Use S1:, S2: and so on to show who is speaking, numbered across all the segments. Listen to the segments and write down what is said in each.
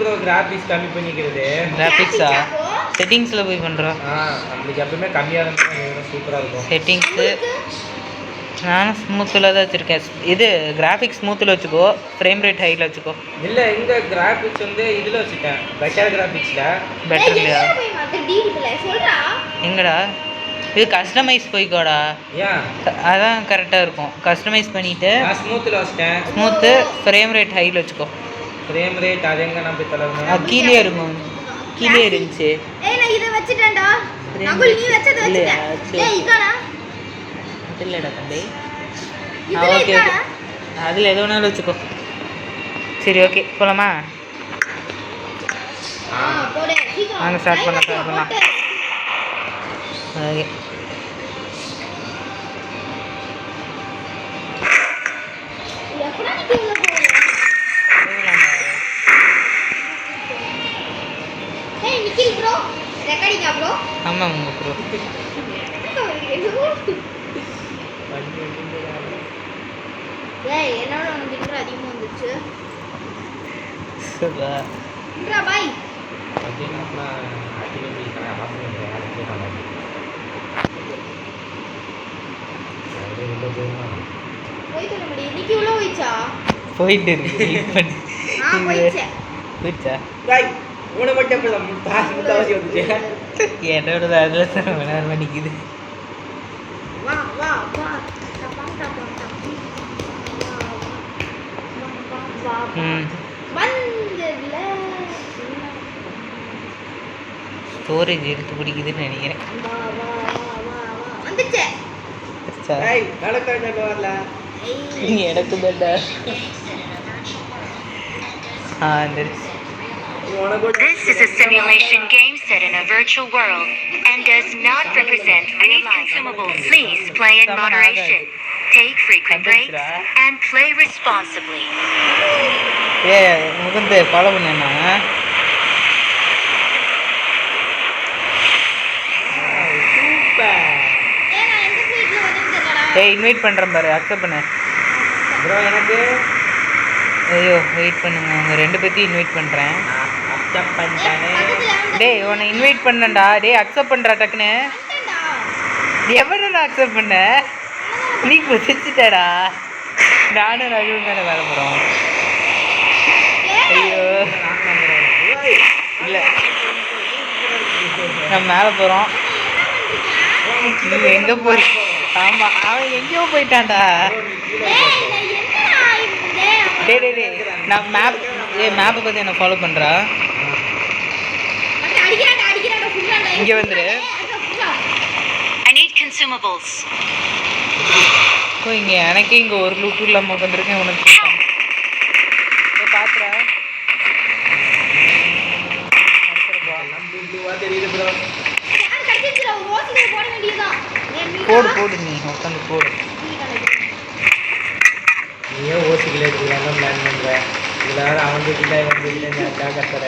S1: Bro graphics கம்மி பண்ணிக்கிறது.
S2: கிராபிக்ஸா செட்டிங்ஸில் போய் பண்ணுறோம்.
S1: நம்மளுக்கு எப்பவுமே கம்மியாக இருந்தால் சூப்பராக இருக்கும்.
S2: செட்டிங்ஸு நானும் ஸ்மூத்தில் தான் வச்சுருக்கேன். இது கிராஃபிக்ஸ் ஸ்மூத்தில் வச்சுக்கோ, ஃப்ரேம் ரேட் ஹையில் வச்சுக்கோ.
S1: இல்லை இந்த கிராஃபிக்ஸ் வந்து இதில் வச்சுட்டேன், பெட்டர் கிராஃபிக்ஸில்.
S2: பெட்டர் இல்லையா? எங்கடா இது கஸ்டமைஸ் போய்க்கோடா.
S1: ஏன்
S2: அதான் கரெக்டாக இருக்கும். கஸ்டமைஸ் பண்ணிவிட்டு
S1: ஸ்மூத்தில் வச்சுட்டேன்.
S2: ஸ்மூத்து ஃப்ரேம் ரேட் ஹையில் வச்சுக்கோ.
S1: ஃப்ரேம் ரேட் அது எங்கே நம்ம தலைவணும்?
S2: கீழே இருக்கும், கீழே இருந்துச்சு. இல்லைடா தம்பி. ஓகே ஓகே, அதில் எது வேணாலும் வச்சுக்கோ. சரி ஓகே போகலாமா? வாங்க ஸ்டார்ட் பண்ணலாம். ஓகே ஆமாம் ப்ரோ.
S3: என்னோட உனக்கு அதிகமாக வந்துச்சு.
S2: போயிட்டு இருக்கு. போயிடுச்சா? என்னோட அதில் விளையாட நிற்கிது. ஸ்டோரேஜ் எடுத்து பிடிக்குதுன்னு நினைக்கிறேன். எனக்கு பெட்டா.
S4: This is a simulation game set in a virtual world and does not represent real life. Please play in moderation, take frequent breaks, and play responsibly.
S2: Mukund follow பண்ணேன்னா இன்வைட் பண்ணுறேன் பாரு, அக்செப்ட் பண்ண
S1: ப்ரோ. எனக்கு
S2: ஐயோ wait பண்ணுங்க, அவங்க 2 பேர்த்தையும் invite பண்ணுறேன்.
S1: அக்செப்ட் பண்ணிட்டானே.
S2: டேய் உன்னை இன்வைட் பண்ணேன்டா. டேய் அக்செப்ட் பண்ணுறா டக்குன்னு. எவ்வளோ அக்செப்ட் பண்ண? நீ குதிச்சுட்டடா. நானும் ரகுவும் தானே வர போகிறோம். ஐயோ இல்லை, நம்ம மேலே போகிறோம். எங்கே போய்? ஆமாம் அவன் எங்கேயோ போயிட்டான்டா. டே டே டே நான் மேப்பை பற்றி என்ன ஃபாலோ பண்ணுறா. இங்கே வந்துடு. ஓ இங்கே எனக்கே இங்கே ஒரு லூட்டு இல்லாமல் உட்காந்துருக்கேன். உனக்கு பார்த்துறா போடு போடு, நீ உட்காந்து போடு.
S1: நீயே ஓசிக்கல எடுத்துக்கலாம் தான் பிளான் பண்ணுறேன். இதில் வேறு அவங்கக்கிட்ட வந்துக்கிட்ட கத்துற.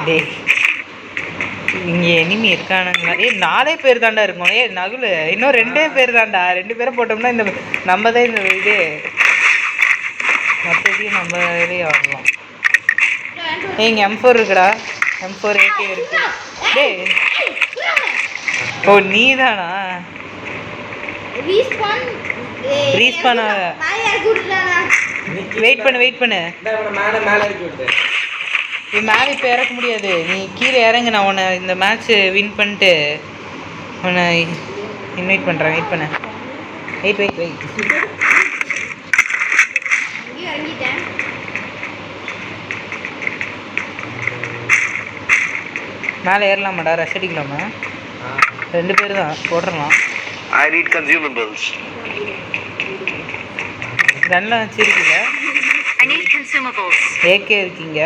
S2: டே இங்கே எனிமி இருக்கானுங்களா? 4 பேர் தாண்டா இருக்கும். நகுல் இன்னும் 2 பேர் தாண்டா. 2 பேரை போட்டோம்னா இந்த நம்ம தான் இந்த இது மற்றதையும் நம்ம இதே ஆடலாம். இங்கே M4 இருக்குடா. M4 AK இருக்கு. டே ஓ நீ தானா? ரீஸ்பான் வெயிட் பண்ணு.
S1: மேலே இறக்கி விட்டு
S2: நீ மேலே இப்போ இறக்க முடியாது. நீ கீழே இறங்கு. நான் உன்னை இந்த மேட்ச்சு வின் பண்ணிட்டு உன்னை இன்வைட் பண்ணுறேன். வெயிட் பண்ண. வெயிட் மேலே ஏறலாமாடா? ரஷ் அடிக்கலாமா? 2 பேர் தான் போட்டுடலாம்.
S5: I need consumables.
S2: கன்லாம் வச்சிருக்கீங்க?
S4: I need consumables.
S2: AK இருக்கீங்க?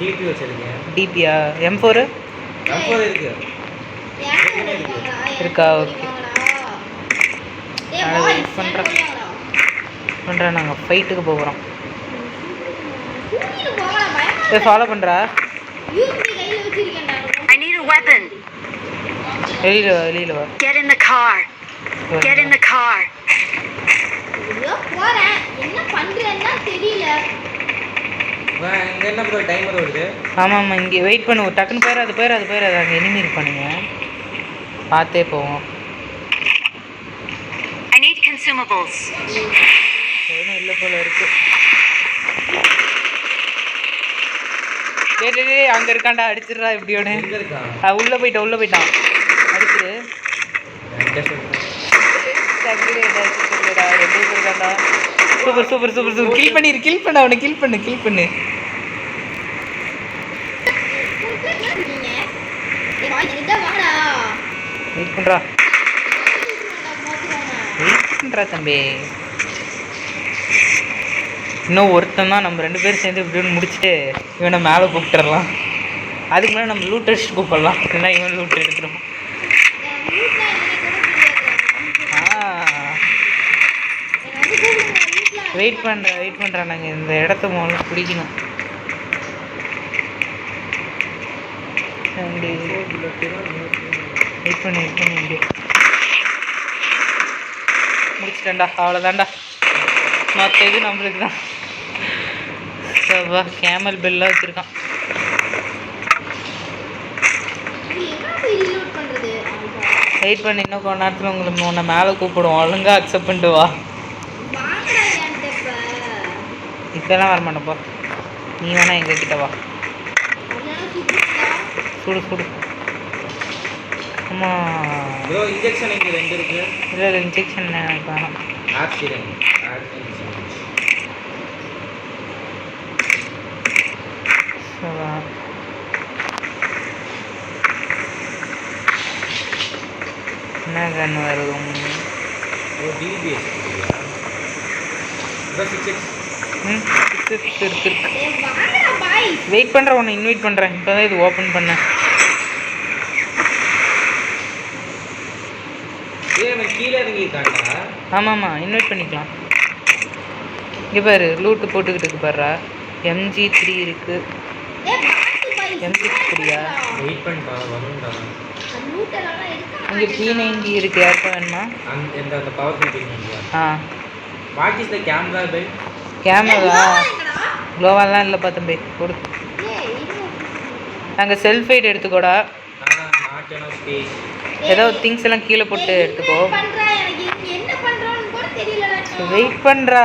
S1: DP வச்சிருக்கேன்.
S2: DPயா? M4
S1: இருக்கு.
S2: இருக்கா? ஓகே பண்ணுறேன். நாங்கள் ஃபைட்டுக்கு போகிறோம். ஃபாலோ பண்ணுறா.
S4: I need a weapon.
S2: வெளியில் வா.
S4: Get in the car. Get in the car.
S3: இதோ போறேன். என்ன பண்றேன்னா தெரியல.
S1: இங்கே என்ன ப்ரோ டைமர் ஓடுது?
S2: ஆமாம் இங்கே வெயிட் பண்ணு, டக்குன்னு போயிடாது அங்கே எனிமி இருப்பானுங்க, பார்த்தே போவோம்.
S4: I need consumables.
S2: ஒன்றும் இல்லை போல இருக்கு. டேய் அங்கே இருக்கான்டா, அடிச்சிடுறா இப்படியோட.
S1: எங்கே இருக்கா?
S2: உள்ளே போயிட்டான் அடிச்சிரு. சூப்பர் கில் பண்ணு அவனை, கில் பண்ணு.
S3: நீங்க வாடா.
S2: வெயிட் பண்ணுறா தம்பி. இன்னும் ஒருத்தன் தான், நம்ம 2 பேரும் சேர்ந்து இப்படின்னு முடிச்சுட்டு இவனை மேலே கூப்பிட்டுறலாம். அதுக்கு மேலே நம்ம லூட் அடிச்சுட்டு கூப்பிடலாம், இல்லைன்னா இவன் லூட் எடுத்துரும். வெயிட் பண்ணுறேன் நாங்கள் இந்த இடத்த முதல்ல பிடிக்கணும். வெயிட் பண்ணி இங்கே முடிச்சிட்டேன்டா, அவ்வளோதான்டா. மற்ற இது நம்மளுக்கு தான். கேமல் பெல்லாம் வச்சுருக்கான். வெயிட் பண்ணி இன்னும் கொஞ்ச நேரத்தில் உங்களுக்கு உன்னை மேலே கூப்பிடுவோம், ஒழுங்காக அக்செப்ட் பண்ணிட்டு வா. இப்போலாம் வரமாட்டப்பா, நீ வேணா எங்ககிட்ட வா. சுடு ஆமாம்
S1: ப்ரோ இன்ஜெக்ஷன் இங்கே 2 இருக்கு.
S2: இல்லை இன்ஜெக்ஷன் வேணாம்.
S1: ஆக்சிடென்ட்
S2: என்ன கன்று வருது?
S1: டிபிஎஸ் ப்ரோ 6x
S2: இருக்கு.
S3: வாங்கடா பாய்.
S2: வெயிட் பண்ணுறேன், உன்னை இன்வைட் பண்ணுறேன். இப்போ தான் இது ஓப்பன் பண்ணேன்.
S1: கீழே இறங்கியிருக்காண்டா.
S2: ஆமாம் இன்வைட் பண்ணிக்கலாம். இங்கே பாரு லூட்டு போட்டுக்கிட்டு இருக்கு பாருடா. MG3 இருக்குது. M63
S1: வெயிட் பண்ணிட்டா வரும்டா.
S2: இங்கே P90 இருக்குது, யாருக்கா வேணுமா?
S1: அந்த powerful P90. What is the camera by?
S2: Camera க்ளோவாலாம் இல்லைப்பா தம்பி, கொடு. நாங்கள் செல்ஃபைட் எடுத்துக்கோடா. ஏதோ திங்ஸ் எல்லாம் கீழே போட்டு எடுத்துக்கோ. வெயிட் பண்ணுறா,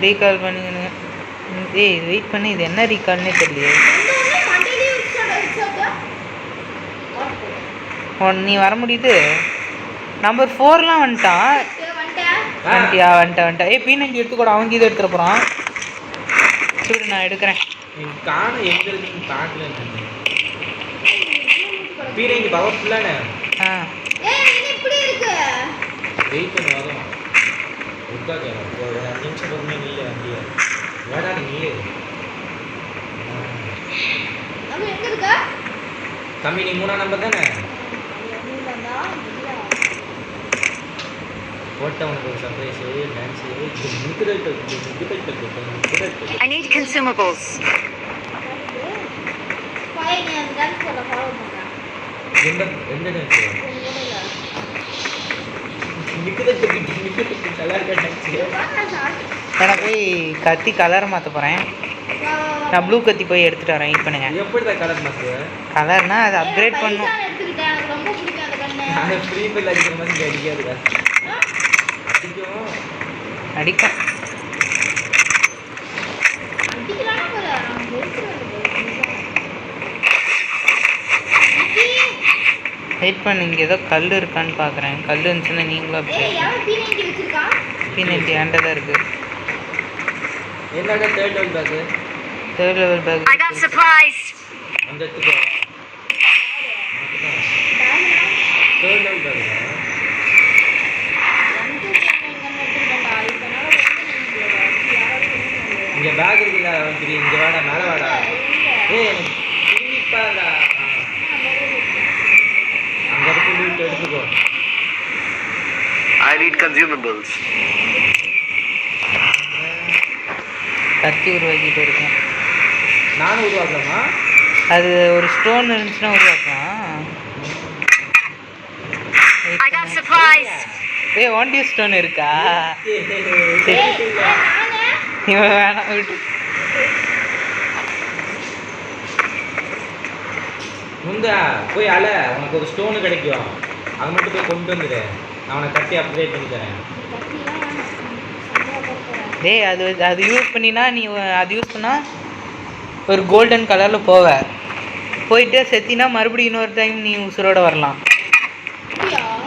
S2: ரீகால் பண்ணிக்கணுங்க. வெயிட் பண்ணி, இது என்ன ரீகால்னே தெரியலையே. நீ வர முடியுது? நம்பர் 4லாம் வந்துட்டான். வந்துட்டேன். P90 எடுத்துக்கூட, அவங்க இதை எடுத்துகிட்டு போகிறான். சரி நான் எடுக்கிறேன்.
S1: P90 பவர்ஃபுல்லானே. வெயிட் பண்ணி வரும். ஒரு 5 நிமிஷம் பொறுமையாக நீல வண்டியா வேடா நீ தம்பி, நீ 3ஆம் நம்பர் தானே? போட்ட உனக்கு ஒரு surprise dance.
S4: I need consumables.
S1: எந்த டான்ஸ்?
S2: நான் போய் கத்தி கலர் மாற்ற போகிறேன். நான் ப்ளூ கத்தி போய் எடுத்துகிட்டு வரேன். வெயிட் பண்ணுங்க.
S1: எப்படி தான் கலர் மாற்றுவேன்?
S2: கலர்னா அது அப்கிரேட் பண்ணும்.
S1: ஃப்ரீ ஃபயர் அடிக்கிற மாதிரி அடிக்காதுடா.
S2: அடிக்கும். வெயிட் பண்ணு, இங்கே ஏதோ கல் இருக்கான்னு பார்க்குறேன். கல் இருந்துச்சுன்னா நீங்களும் அப்படியே. P90 என்கிட்ட தான் இருக்குது.
S1: என்னடா third level bag?
S2: Third level bag.
S4: I got supplies.
S1: அந்த எடுத்துக்கோ. Third level bag. இங்கே பேக் இருக்குல்ல, இங்கே வாடா, மேலே வாடா. திரும்பிப்பாடா. அங்கே இருக்கு, லூட் எடுத்துக்கோ.
S5: I need consumables.
S2: கத்தி உருவாக்கிட்டு இருக்கேன்.
S1: நானும் உருவாக்கலாமா?
S2: அது ஒரு ஸ்டோன் இருந்துச்சுன்னா உருவாக்கலாம்.
S4: neutralized.
S2: ஏய் ஒன் டி ஸ்டோன் இருக்கா
S3: நானே
S2: இவன் வேணாம் விட்டு
S1: முந்தா போய் அல உனக்கு ஒரு ஸ்டோனு கிடைக்கும், அது மட்டும் போய் கொண்டு வந்துடு, நான் அவனை கட்டி அப்கிரேட் பண்ணி தரேன்.
S2: டேய் அது அது யூஸ் பண்ணினா நீ அது யூஸ் பண்ணால் ஒரு கோல்டன் கலரில் போவ, போயிட்டு செத்தினா மறுபடியும் இன்னொரு டைம் நீ உசுரோட வரலாம்.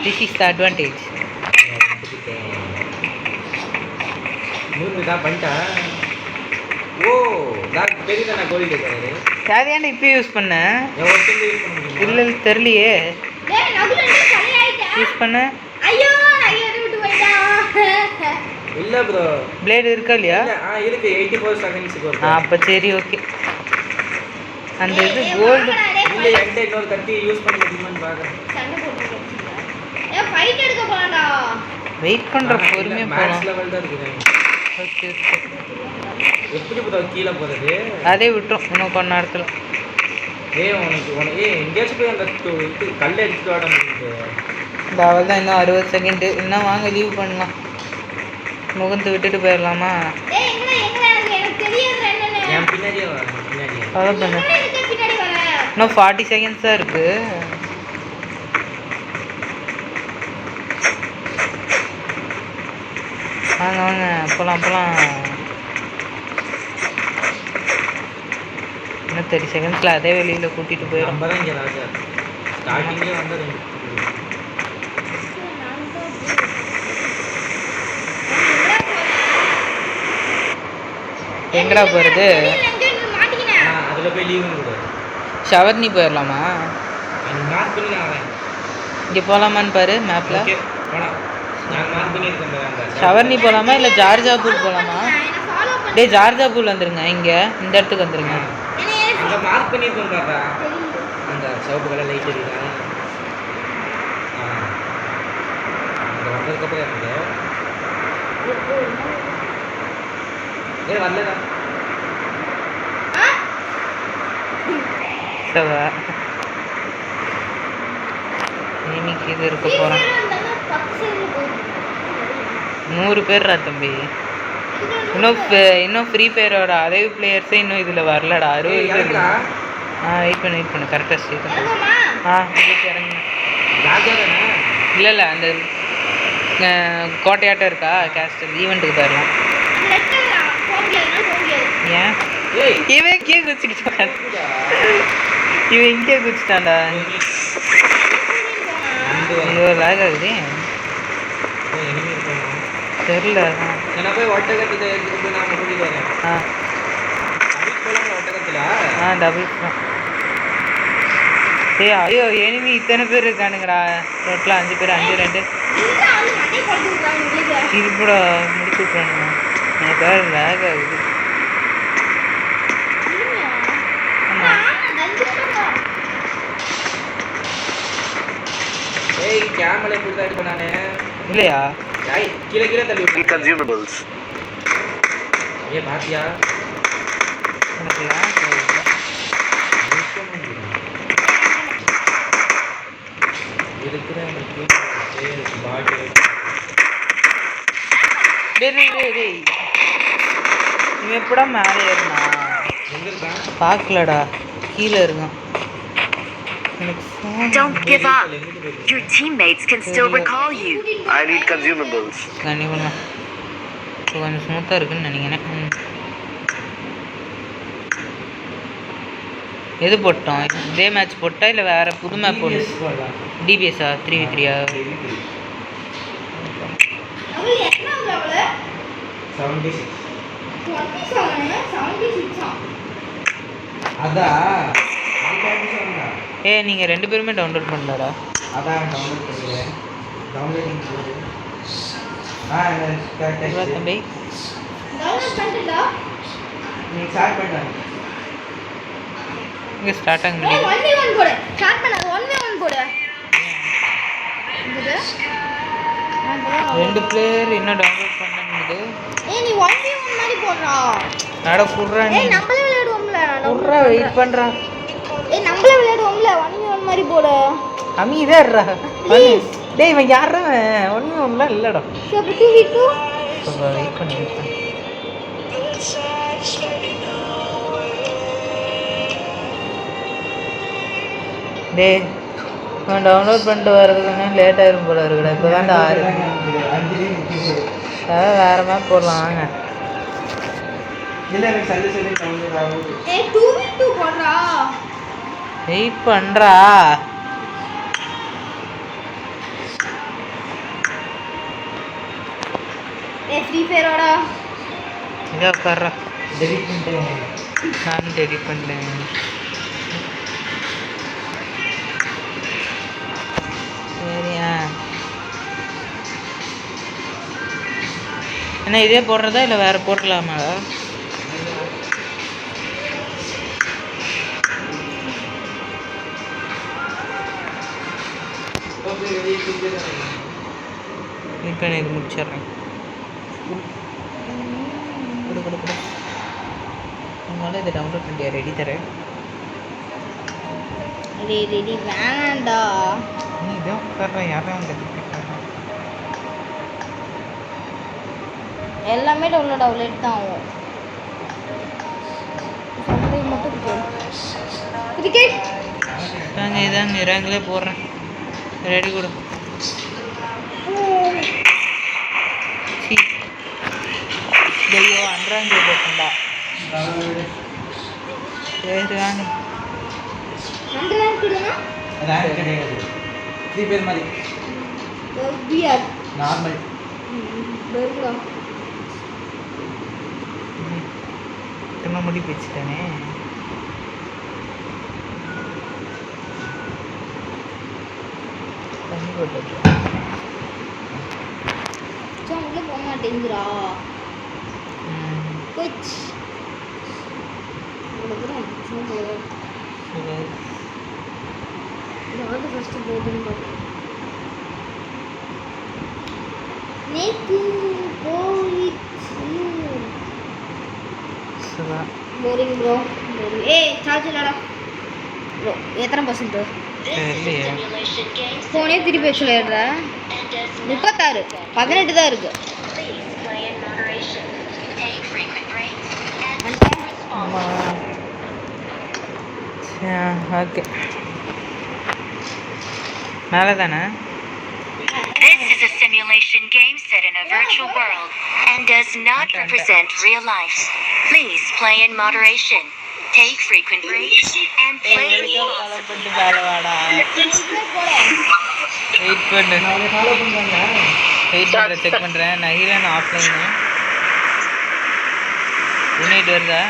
S2: This is the advantage.
S1: மூணு தான் பண்ணிட்டேன். ஓ நான் பெரிய நான் கோயில் இருக்காரு
S2: தேவையான இப்போ யூஸ் பண்ண
S1: ஒருத்தங்க யூஸ் பண்ண முடியுமா?
S2: இல்லை தெரியலையே
S3: டேய் நகுல நீ சரியாயிட்ட.
S2: யூஸ் பண்ண.
S3: ஐயோ நான் எது விட்டு போயிட்டேன்.
S1: இல்ல ப்ரோ
S2: பிளேடு இருக்கா இல்லையா?
S1: இருக்கு 84 செகண்ட்ஸ்க்கு வரும்.
S2: அப்போ சரி ஓகே. அந்த இது கோல்டு
S1: இல்ல என்கிட்ட இன்னொரு கத்தி யூஸ் பண்ண முடியுமான்னு பாக்குறேன்.
S3: சண்டை போட்டு ஏன் ஃபைட் எடுக்க போறடா.
S2: வெயிட் பண்ணுற பொறுமையாக
S1: மேக்ஸ்
S2: போகலாம்.
S1: லெவல் தான் இருக்கு.
S2: ஓகே ஓகே
S1: எப்படி ப்ரோ கீழே போறது?
S2: அதே விட்டுரும் இன்னும் கொஞ்ச நேரத்தில்.
S1: உனக்கு எங்கேயாச்சும் போய் அந்த இது கல்லை எடுத்துட்டு வாட முடியுது.
S2: இந்த அவள் தான் இன்னும் 60 செகண்டு. இன்னும் வாங்க லீவ் பண்ணலாம், முகந்து விட்டுட்டு போயிடலாமா?
S3: டேய் எங்கடா எனக்கு தெரியாது என்னன்னு.
S1: என் பின்னாடியே வா, பின்னாடியே.
S2: ஃபாலோ பண்ணு.
S3: பின்னாடி வர.
S2: இன்னும் 40 செகண்ட்ஸ் தான் இருக்கு. வாங்க வாங்க போகலாம் போகலாம். இன்னும் 30 செகண்ட்ஸில் அதே வெளியில் கூட்டிகிட்டு போயிடும்.
S1: நம்ம தான் இங்கே ராஜா. ஸ்டார்டிங்லேயே வந்து ரெண்டு
S2: எங்கடா போகிறது?
S1: அதில் போய் லீவ் கொடு.
S2: ஷவர்னி போயிடலாமா?
S1: எனக்கு மார்க் பண்ணி நான் வரேன்.
S2: இங்கே போகலாமான்னு பாரு மேப்பில்.
S1: ஓகே போலாம். நான் மார்க் பண்ணியிருக்கேன் பாருங்க.
S2: ஷவர்னி போகலாமா இல்லை ஜார்ஜாபூல் போகலாமா? டேய் ஜார்ஜாபூல் வந்துருங்க, இங்கே இந்த இடத்துக்கு வந்துருங்க.
S1: அங்கே மார்க் பண்ணியிருக்கேன் பாருடா. அந்த சிவப்பு கலர் லைட் எரியுதா? அங்கே வந்ததுக்கப்புறம் இருக்குது. வரலடா.
S2: சவா இன்னைக்கு இது இருக்க போகிறோம். 100 பேர்ரா தம்பி. இன்னும் ஃப்ரீ ஃபயரோட அதே பிளேயர்ஸே இன்னும் இதில் வரலடா. 60 பேர். வெயிட் பண்ணு கரெக்டாக ஸ்டே பண்ணு. இறங்க.
S1: ராஜா தானே?
S2: இல்லை அந்த கோட்டையாட்டம் இருக்கா கேஸ்டல் ஈவெண்ட்டுக்கு போயிடலாம். ஏன் இவன் இங்கே குதிச்சுக்கிட்டான், இவன் இங்கே குதிச்சிட்டான்டா. ஐயோ லாக் ஆகுது தெரில.
S1: நான் போய் ஒட்டகத்தை எடுத்துட்டு நான் கூட்டிட்டு வரேன். ஒட்டகத்தில்
S2: டபுள் ஏய் ஐயோ எனிமி இத்தனை பேர் இருக்கானுங்கடா. டோட்டலாக 5 பேர் 5 2 இது கூட முடிச்சு விட்றானுங்க. எனக்கு வேறு லேக் ஆகுது.
S1: ஏய் கேமரா இப்படி தான் எடுப்பேன் நானே.
S2: இல்லையா?
S1: கீழே கீழே தள்ளி
S5: Need
S1: விட்டு.
S5: consumables.
S1: ஏ பாத்தியா?
S2: எனக்கு லேக் ஆகுது.
S1: இருக்கிற எனக்கு பாட்டு
S2: டேய் இவன் எப்படா மேலே ஏறினா?
S1: எங்க இருக்கான்?
S2: பார்க்கலடா, கீழே இருக்கான். எனக்கு phone
S4: Don't give up. Your teammates can still recall you.
S5: I need consumables.
S2: கண்டிப்பாக கொஞ்சம் ஸ்மூத்தாக இருக்குன்னு நினைக்கிறேன். எது போட்டோம்? இதே மேட்ச் போட்டா இல்லை வேறு புது மேப் போட்டு? டிபிஎஸ்ஸா 3v3யா?
S1: 76.
S3: 76.
S1: அதான்
S2: நீங்கள் 2 பேருமே டவுன்லோட் பண்ணலடா?
S1: அதான் டவுன்லோட் பண்ணிக்கிறேன். டவுன்லோடிங் போடு.
S2: தம்பி
S1: நீ ஸ்டார்ட் பண்ண.
S2: இங்கே ஸ்டார்ட் ஆக முடியாது.
S3: 1v1 போடு. ஸ்டார்ட் பண்ணாத 1v1 போடு.
S2: 2 பிளேயர் இன்னும் டவுன்லோட் பண்ணுது.
S3: ஏய் நீ 1v1 மாதிரி போடுறா.
S2: நட புடுறா நீ.
S3: ஏய் நம்மளே விளையாடுவோம்ல.
S2: புடுறா வெயிட் பண்ணுறா.
S3: ஏய் நம்மளே விளையாடுவோம்ல 1v1 மாதிரி போடு.
S2: அம்மி இதே இருடா. டேய் இவன் யாரா ஒன்றும் இல்லைடா.
S3: சரி அப்போ 2v2
S2: வெயிட் பண்ணி டேய் நான் டவுன்லோட் பண்ணிட்டு வர்றதுக்கு லேட் ஆயிரும் போல இருக்குடா. இப்போ தான் 6 வேறு மேப் போடலாம் வாங்க.
S3: ஏய் 2v2 போடுறா.
S2: வெயிட் பண்ணுறா.
S3: ஏய் ஃப்ரீ ஃபயரோடா.
S2: இங்கே உட்கார்றா. டெலிட் பண்ணிட்டேன். நான் டெலிட் பண்ணிட்டேன். சரியா என்ன இதே போடுறதா இல்லை வேறு போட்டலாமாடா? இப்போ நான் இது முடிச்சிடுறேன். கொடு உங்களால் இதை டவுன்லோட் பண்ணியா? ரெடி தரேன்.
S3: ரெடி வேண்டாம்டா.
S2: நீ இதான் உட்கார்றேன். யாரும்
S3: எல்லாமே டவுன்லோட் தான் ஆகும். சொல்றது மட்டும் கிரிக்கெட்
S2: நாங்கள் இதான் இறங்களே போடுறேன். ரெடி கொடு. ஐயோ அன்றாங்க போட்டா. சரி வாங்க.
S3: அந்த ரேங்க் கொடுனா
S1: ரேங்க் கிடையாது. 3 பேர் மாதிரி
S3: பிஆர்
S1: நார்மல்.
S3: பர்கா
S2: இன்னும் முடி வச்சுட்டேனே. தண்ணி போட்டு
S3: உள்ள போக மாட்டேங்குறா. போச்சு யாரு ஃபர்ஸ்ட் போகுதுன்னு பார்ப்போம். நேத்து போயிடுச்சு. Boring bro. ஏய் சார்ஜ் இல்லடா ப்ரோ. எத்தனை பர்சன்ட் ஃபோனே திருப்பி வச்சு விளையாடுற? 36 18 தான் இருக்கு.
S2: ஓகே மேலே தானே?
S4: This is a simulation game set in a virtual world and does not represent real life. Please play in moderation. Take frequent breaks and play responsibly.
S2: Wait பண்ணு. வெயிட் பண்ணுறேன். செக் பண்ணுறேன். நான் ஹீரோன் ஆஃப்லைனு. யூனிட் வருதா?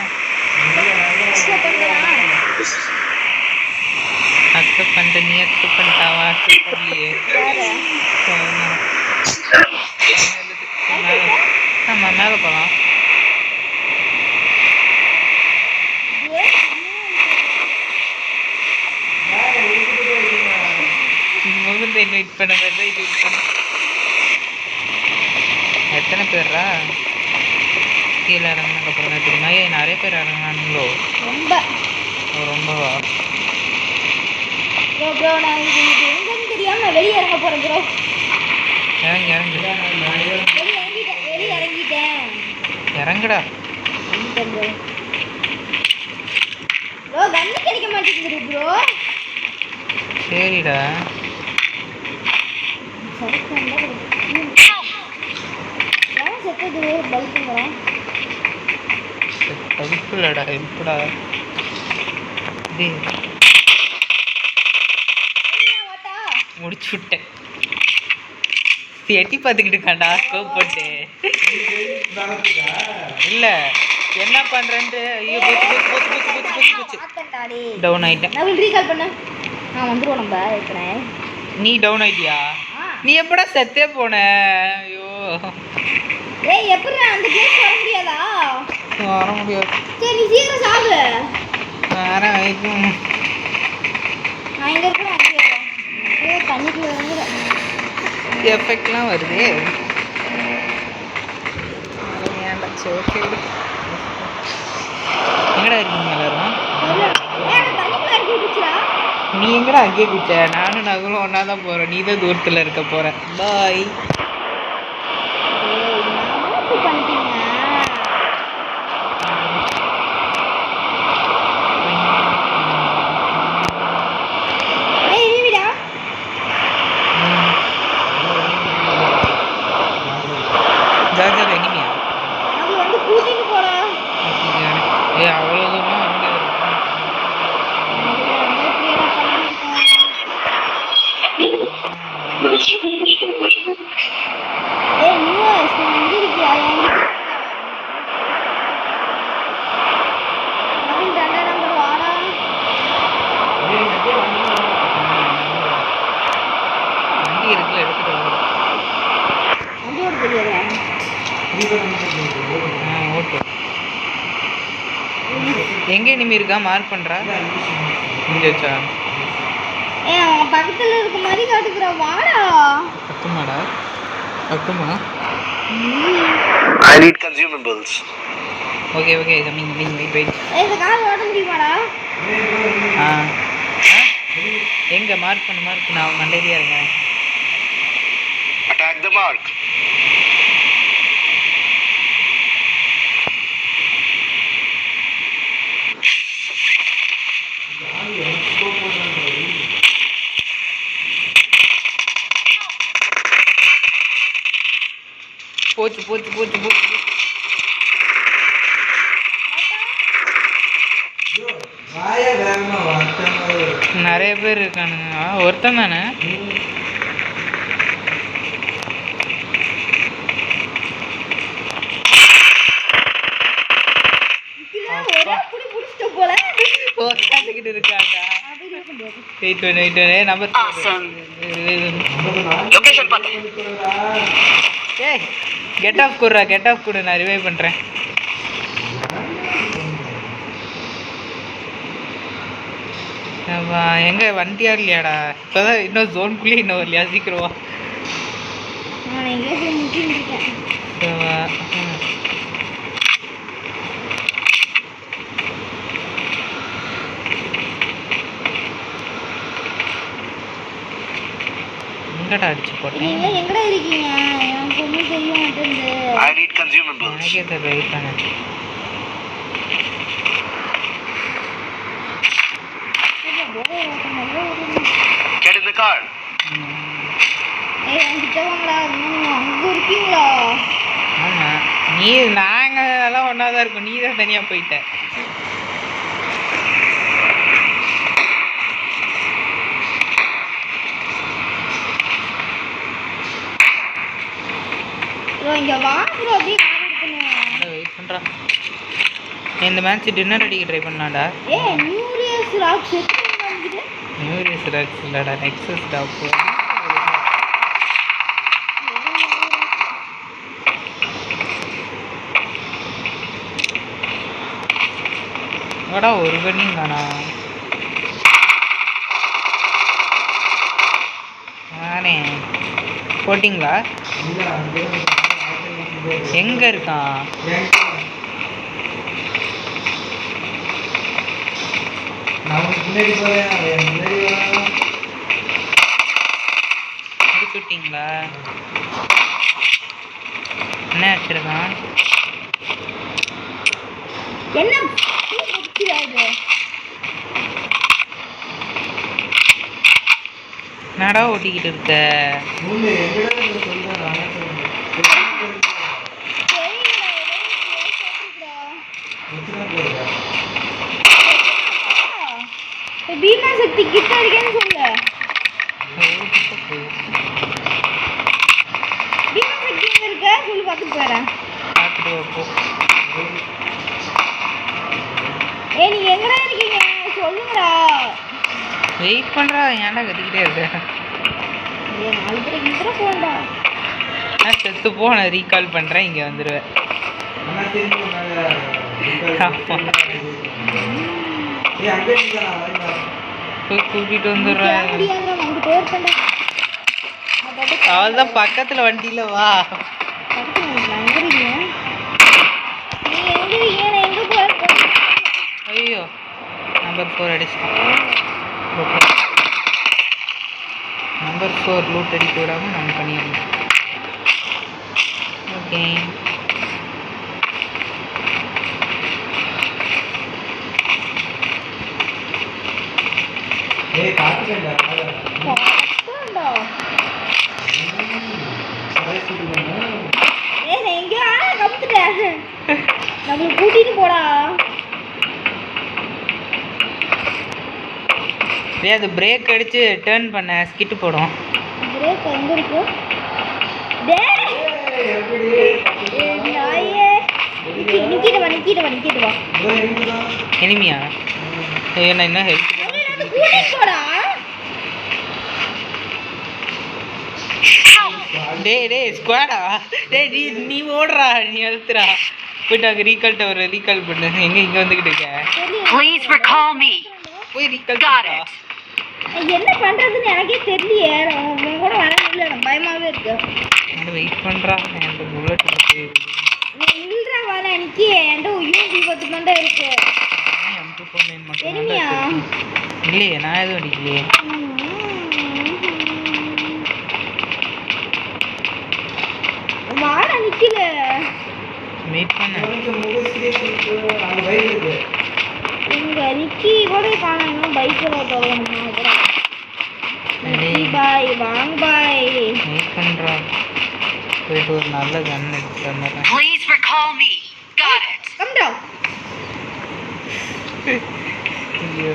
S2: Accept பண்ணிட்டு நீ accept பண்ணிட்டாவா? Accept பண்ணலையே. ஆமாம் மேலே போகலாம். முகுந்த இன்வைட் பண்ண மாதிரி இது பண்ண. எத்தனை பேர்ரா கீழே இறங்கினதுக்கப்புறம் தான் தெரியுமா? நிறைய பேர் இறங்கினானுங்களோ? ரொம்பவா?
S3: ப்ரோ நான் இது எங்கன்னு தெரியாம நான் வெளியே இறங்க போறேன் ப்ரோ.
S2: இறங்குடா.
S3: ப்ரோ கண்ணு கிடைக்க மாட்டேங்குது ப்ரோ.
S2: சரிடா. பல்புலடா எப்படா முடிச்சு விட்டேன். எட்டி பார்த்துக்கிட்டு இருக்காண்டா ஸ்கோப் போட்டு. இல்லை என்ன பண்ணுறேன்ட்டு ஐயோ போச்சு டவுன் ஆகிட்டேன்.
S3: நான் ரீகால் பண்ண நான் வந்துடுவோம். நம்ம இருக்கிறேன்.
S2: நீ டவுன் ஆகிட்டியா? நீ எப்படா செத்தே போன? ஐயோ
S3: ஏய் எப்படி அந்த பிளேஸ் வர முடியாதா?
S2: வர முடியாது.
S3: சரி நீ சீக்கிரம் சாவு.
S2: வேற வைக்கும்.
S3: நான் இங்கே இருக்கிறேன். அங்கே தண்ணிக்குள்ள வந்துடுறேன்.
S2: எஃபெக்ட்லாம் வருது. ஏன்டா ஓகே எங்கடா இருக்கீங்க எல்லாரும்?
S3: தண்ணிக்குள்ள இறக்கி விட்டுச்சுடா.
S2: நீ எங்கடா அங்கேயே குச்ச? நானும் நகரும் ஒன்றா தான் போகிறோம். நீ தான் தூரத்தில் இருக்க போகிற. பாய்.
S3: இப்படி பண்ணிட்டீங்க. எனிமிடா.
S2: ஜாஜர் எனிமியா?
S3: அது வந்து கூட்டிட்டு போடா.
S2: ஏ அவ்வளோ தூரம் அங்கே வண்டி இருக்குல்ல, எடுத்துகிட்டு வரும். ஓகே. எங்கே இனிமே இருக்கா? மார்க் பண்ணுறா. முடிஞ்சாச்சா?
S3: பக்கத்துல இருக்க மாதிரி காட்டுக்குற. வாடா.
S2: பத்துமாடா? பத்துமா?
S5: I need consumables.
S2: Okay okay. Coming wait.
S3: இந்த கார் ஓட்ட முடியுமாடா?
S2: ஆ எங்கே மார்க் பண்ணு. நான் மண்டேரியா இருக்கேன்.
S5: Attack the mark.
S2: போச்சு. நிறைய பேர் இருக்கானுங்க. ஒருத்தன் தானே? உட்காந்துக்கிட்டு இருக்காண்டா. Wait number. ஏய் கெட் ஆஃப் கொடு. நான் ரிவைவ் பண்ணுறேன். எங்கே வண்டியா இல்லையாடா? இப்போதான் இன்னும் ஜோனுக்குள்ளேயே இன்னும் இல்லையா? சீக்கிரமா. எங்கடா அடிச்சு போட்டேன்?
S3: எங்கடா இருக்கீங்க? எனக்கு ஒன்றும் தெரிய மாட்டேங்குது.
S5: I need consumables.
S2: எனக்கே தெரியல. வெயிட் பண்ண.
S5: Get in the car.
S3: என்கிட்ட வாங்கடா. அங்கே இருக்கீங்களா?
S2: ஆமாம். நாங்கள் எல்லாம் ஒன்றா தான் இருக்கோம். நீ தான் தனியாக போயிட்ட.
S3: இங்கே வாங்குறோம். அப்படியே கார் எடுக்கணும்.
S2: வெயிட் பண்ணுறா. இந்த மேட்ச் டின்னர் அடிக்க ட்ரை பண்ணலாம்டா.
S3: நியூரியஸ் ராக்ஸ்
S2: நியூரியஸ் ராக்ஸ் இல்லைடா, நெக்ஸஸ் டாப். வாடா, ஒரு கண்ணியும் காணா. நானே போட்டிங்களா? எங்க இருக்கான்? முடிச்சுட்டீங்களா? என்ன வச்சிருக்கான்?
S3: என்ன
S2: நடா ஓட்டிக்கிட்டு இருக்க?
S3: பீமா சக்தி கிட்ட இருக்கேன்னு சொல்லு. பீமா சக்தி எங்க இருக்க சொல்லு, பார்த்துட்டு போறேன்.
S2: பார்த்துட்டு போ.
S3: நீங்க எங்கடா இருக்கீங்க சொல்லுங்கடா.
S2: வெயிட் பண்றா. ஏன்டா கத்திக்கிட்டே இருக்க?
S3: நாலு பேருக்கு இத்தனை போண்டா.
S2: நான் செத்து போ. நான் ரீகால் பண்றேன். இங்க வந்துடுவேன். கூட்டிட்டு வந்துடுறேன். அவள்தான் பக்கத்துல வண்டியில வா. ஐயோ, நம்பர் 4 அடிச்சிட்டான். நம்பர் 4 லூட் அடிக்க விடாமல் நம்ம பண்ணிடணும். ஓகே
S1: ஏய் காத்துடா
S3: பாத்துடா ஏய் நான் எங்க கவுத்துட்டேன் நம்மள கூட்டிட்டு போடா
S2: டேய் அது பிரேக் அடிச்சு டர்ன் பண்ண ஸ்கிட் போடும்.
S3: பிரேக் எங்க இருக்கு டேய்
S1: எப்படி
S3: நாயே நிக்கிட்டு வா
S2: எனிமியா? ஏய் நான் என்ன ஹெல்ப்
S3: கூட்டிட்டு போடா
S2: டேய் ஸ்குவாடா டேய் நீ ஓடுறா நீ அழுத்துறா போயிட்டு அங்கே ரீகால் டவர் ரீகால் பண்ணு. எங்கே இங்கே வந்துக்கிட்டு இருக்க?
S4: Please recall me.
S2: போய் ரீகால்
S4: Got it.
S3: என்ன பண்றதுன்னு எனக்கே தெரியலையே உன் கூட வர முடியல எனக்கு பயமாவே இருக்கு
S2: நான் வெயிட் பண்ணுறா என்கிட்ட புல்லட் இருக்கு.
S3: இல்லடா வர எனக்கு என்கிட்ட யூபி பத்து மண்டை இருக்கு
S2: M249 மட்டும்
S3: எனிமியா?
S2: இல்லையே நான் எதுவும் அடிக்கலையே.
S3: வாடா நிக்கல
S2: வெயிட் பண்ணு.
S1: அந்த பைக் இருக்கு
S3: இங்க நிக்கி கூட காணோம் இன்னும் பைக்கில் போகணுமா கூட நிக்கி பாய் வாங்க பாய்
S2: வெயிட் பண்ணுறா போயிட்டு ஒரு நல்ல கன் எடுத்துட்டு வந்துடுறேன்.
S4: Please recall me. Got it.
S3: கம்டா
S2: ஐயோ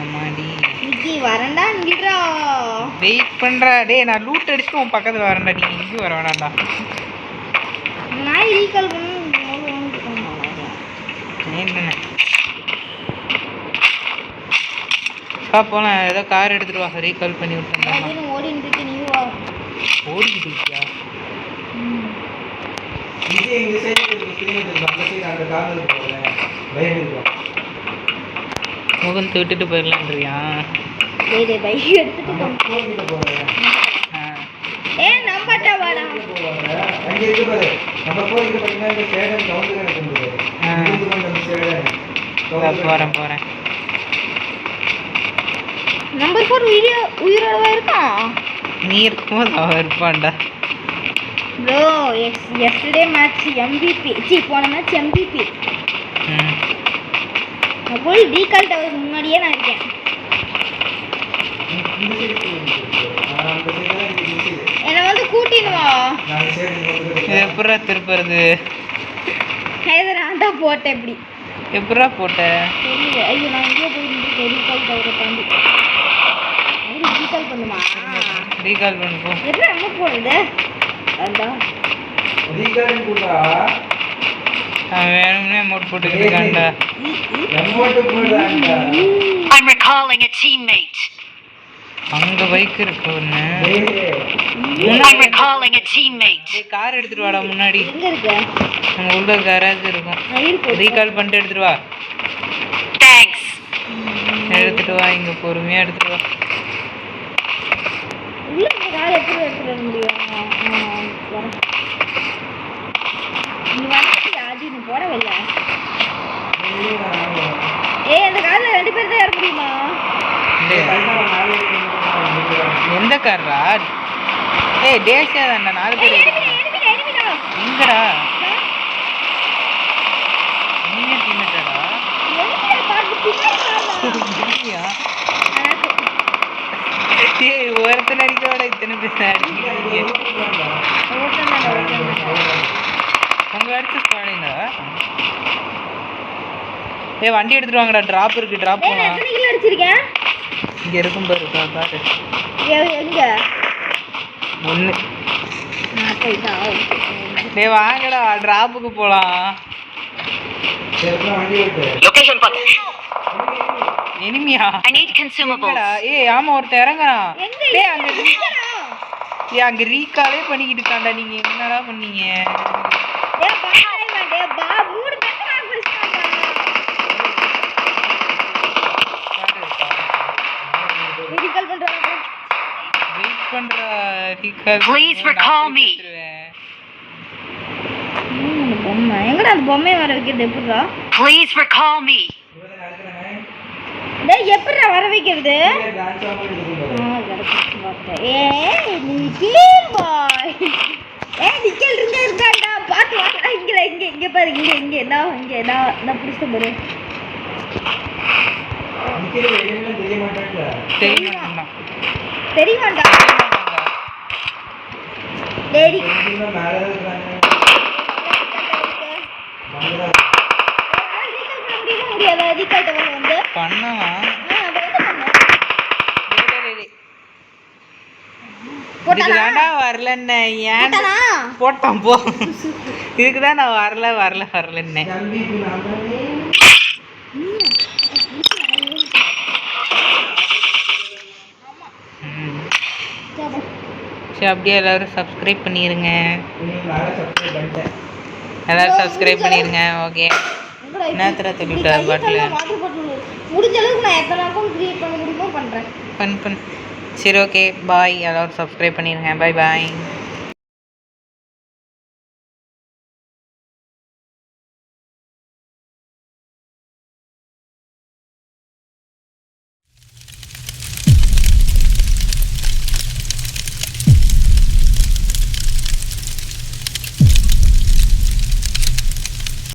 S2: அம்மாடி
S3: நிக்கி வரண்டா நில்றா
S2: வெயிட் பண்ணுறா. டேய் நான் லூட் அடிச்சுட்டு உன் பக்கத்தில் வரேன்டா. நீ இங்கே வர வேணாம்டா.
S3: நாய் ரீகால் பண்ணு
S2: வெயிட் பண்ணு போகலாம். ஏதோ கார் எடுத்துகிட்டு வா ரீகால் பண்ணி விட்டுருந்தா.
S3: ஓடிட்டு இருக்கு நீ வா
S2: ஓடிக்கிட்டு இருக்கியா?
S1: இது இந்த சைடு ஸ்கிரீன் இருக்கு அந்த சைடு அந்த கார்னர் போறேன் பைக் இருக்கு
S2: முகத்தை விட்டுட்டு போயிடலான்றியா?
S3: டேய் பைக் எடுத்துட்டு போ
S1: போகிட்ட போறேன்
S3: நம்பட்ட வாடா
S1: அங்க இருக்கு பாரு நம்ம போகிட்ட பாத்தீங்கன்னா இந்த சேடன் கவுண்டர் எனக்கு இருக்குது இது வந்து அந்த சேடன்
S2: போகிறேன்.
S3: நம்பர் 4 உயிரோடவா இருக்கான்
S2: நீ இருக்கும்போது அவன் இருப்பான்டா.
S3: ப்ரோ எஸ்டர்டே மேட்ச் MVP போன மேட்ச் MVP நான் போய் ரீகால் டவருக்கு முன்னாடியே நான் இருக்கேன்.
S1: இந்த சைடு அந்த சைடு தான் இந்த சைடு
S3: என்னை வந்து கூட்டின்னு வா
S1: நான் சைடு
S2: இது எப்படா திருப்புறது?
S3: இதை நான் தான் போட்டேன் இப்படி
S2: எப்படா போட்ட?
S3: தெரியல ஐயோ நான் எங்கேயோ போய் நின்று ரீகால் டவரை தாண்டி ரீகால் பண்ணுமா
S2: ரீகால் பண்ணு போ.
S3: என்ன நம்ம போடுறது அதான்
S1: ரீகார்டிங் போடா
S2: அவன் வேணும்னே மோட் போட்டுக்கிட்டு இருக்கான்டா.
S1: எமோட் போடாடா
S4: I'm recalling a teammate.
S2: அங்கே பைக் இருக்கு ஒன்று.
S4: I'm recalling a teammate.
S2: Car எடுத்துட்டு வாடா முன்னாடி.
S3: எங்க இருக்கு
S2: அங்கே உள்ள கராஜ் இருக்கும்.
S3: இருக்கு
S2: ரீகால் பண்ணிட்டு எடுத்துட்டு வா.
S4: Thanks.
S2: எடுத்துட்டு வா இங்கே பொறுமையாக எடுத்துட்டு வா.
S3: உள்ள இந்த கால் எப்படி எடுத்துட்டு வர முடியும் வரேன் நீ வந்து ஆதி நீ போடவில்லை அந்த காலில் 2 பேர் தான் ஏற முடியுமா
S2: எந்த கார்ரா? ஏய் டேஷா தான்டா 4 பேர். எங்கடா? நீங்க டீம்மேட்டாடா? இல்லையா? ஏய் ஒருத்தன் அடிக்கோட இத்தனை பேர் அடிக்கிறீங்க. உங்க அடிச்சு ஸ்குவாடுங்களா? ஏய் வண்டி எடுத்துட்டு வாங்கடா. டிராப் இருக்கு. டிராப் போலாம்.
S3: எத்தனை கிலோ அடிச்சிருக்கேன்
S2: இங்க இருக்கும் பாரு பாரு.
S3: எங்க
S2: 1.
S3: நான் போயிட்டா
S2: டேய் வாங்கடா டிராப்புக்கு போலாம்.
S1: வண்டி ஓட்டு
S4: Location put.
S2: எனிமியா?
S4: I need consumables.
S2: ஏய் ஆமா ஒருத்தன் இறங்குறான்.
S3: எங்க
S2: டேய் அங்க ஏய் அங்க ரீகாலே பண்ணிக்கிட்டு இருக்கான்டா. நீங்க என்னடா பண்ணீங்க?
S3: டேய் பா 3 பேர் வாங்க வச்சிட்டாங்க ரீகால் பண்றாங்க
S2: வெயிட் பண்றா ரீகால்.
S4: Please recall me.
S3: பொம்மை எங்கடா அந்த பொம்மையை வர வைக்கிறது எப்படிடா?
S4: Please recall me.
S3: டேய் எப்படிடா வர வைக்கிறது
S1: டான்ஸ் ஆடிட்டு இருக்கும்
S3: ஆ கரெக்ட் பார்த்தேன் நிக்கில் பாய் நிக்கில் இருக்காண்டா பாத்து வா இங்க பாரு இங்க நான் புடிச்ச பாரு
S1: நிக்கிற வெளியில தெரிய மாட்டாங்க
S3: தெரியுமாடா டேடி
S1: இன்னும் மேல இருக்காங்க மங்களா
S3: முடியாத அதிகாட்ட வந்து
S2: பண்ணலாம்
S3: போட்டானா
S2: இதுதான்டா வரலன்னு ஏன்
S3: போட்டானா
S2: போட்டான் போ இதுக்கு தான் நான் வரலன்னு
S1: தம்பி நாமளே
S2: சரி அப்படியே எல்லாரும் சப்ஸ்கிரைப் பண்ணிடுங்க
S1: நானே சப்ஸ்கிரைப் பண்ணிட்டேன்
S2: எல்லாரும் சப்ஸ்கிரைப் பண்ணிடுங்க ஓகே என்னத்துல சொல்லிவிட்டா பாட்டில்
S3: முடிஞ்ச அளவுக்கு நான் எத்தனை அக்கௌண்ட் கிரியேட் பண்ண முடியுமோ பண்றேன்
S2: பண்ணு சரி ஓகே பாய் எல்லாரும் சப்ஸ்கிரைப் பண்ணிடுங்க பாய்